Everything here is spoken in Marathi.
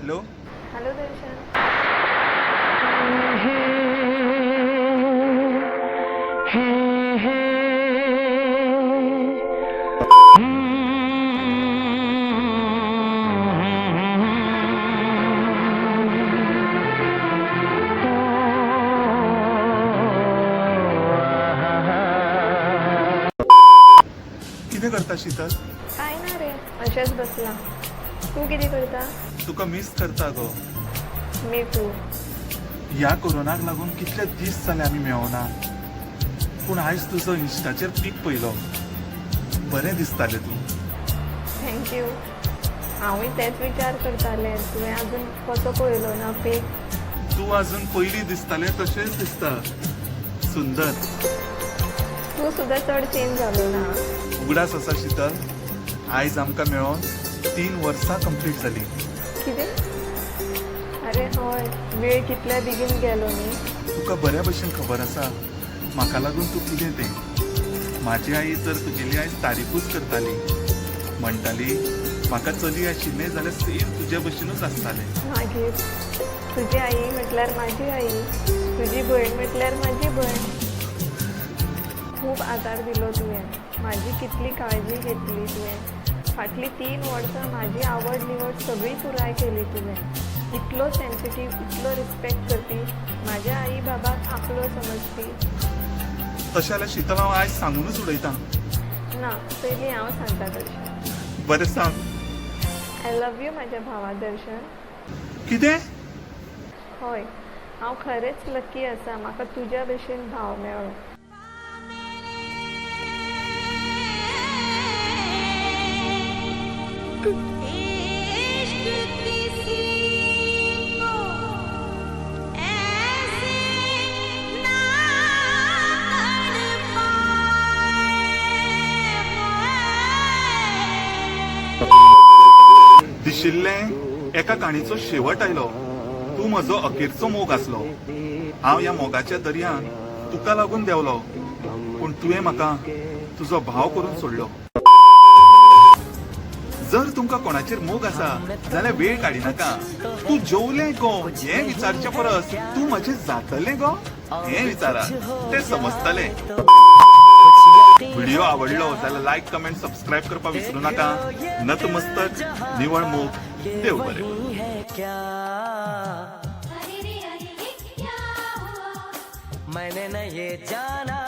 हॅलो हॅलो दर्शन. किती करता शीतल? काय ना रे, अशाच बसला. तू किती करता? तुका मिस करता गो. मी तू. ह्या कोरोनाक लागून कितले दीस जाले आमी मेळोना. पूण आयज तुजो इन्स्टाचेर पीक पयलो. बरें दिसतालें तू. थँक्यू. हांवूय तेच विचार करतालें, तुवें अजून कसो पळयलो ना पीक. तू अजून पयलीं दिसतालें तशेंच दिसता. सुंदर. तू सुद्दां चड चेंज जालो ना. उगडास आसा शीतल. आयज आमकां मेळोन 3 वर्सां कंप्लीट जाली. कितें? अरे हय, वेळ कितल्या बेगीन गेलो न्ही. तुका बऱ्या भशेन खबर आसा म्हाका लागून तू कितें तें. म्हाजी आई तर तुगेली आयज तारीफूच करताली. म्हणटाली म्हाका चली आशिल्लें जाल्यार सेम तुजे भशेनूच आसतालें. मागीर तुजी आई म्हटल्यार म्हाजी आई, तुजी भयण म्हटल्यार म्हाजी भयण. खूब आदार दिलो तुवें. म्हाजी कितली काळजी घेतली तुवें. फाटलीं 3 वर्सां म्हाजी आवड निवड सगळी पुराय केली तुवें. इतलो सेन्सिटीव, इतलो रिस्पेक्ट करपी, म्हाज्या आई बाबाक आपलो समजपी. तशें जाल्यार शीतल हांव आयज सांगूनच उडयतां. ना, पयलीं हांव सांगता दर्शन. बरें सांग. आय लव यू म्हाज्या भावा दर्शन. कितें? हय, हांव खरेंच लकी आसा. म्हाका तुज्या भशेन भाव मेळ्ळो. दिशिल्लें एका काणयेचो शेवट आयलो. तूं म्हजो अखेरचो मोग आसलो. हांव ह्या मोगाच्या दर्यान तुका लागून देंवलो. पूण तुवें म्हाका तुजो भाव करून सोडलो. जर तुमकां कोणाचेर मोग आसा जाल्यार वेळ काडिनाका. तूं जेवलें गो हें विचारचे परस तूं म्हजें जातलें गो हें विचारा. तें समजतलें. व्हिडिओ आवडलो जाल्यार लायक, कमेंट, सबस्क्राईब करपाक विसरू नाका. नतमस्तक, निवळ मोग. देव बरें. मैंने न ये जाना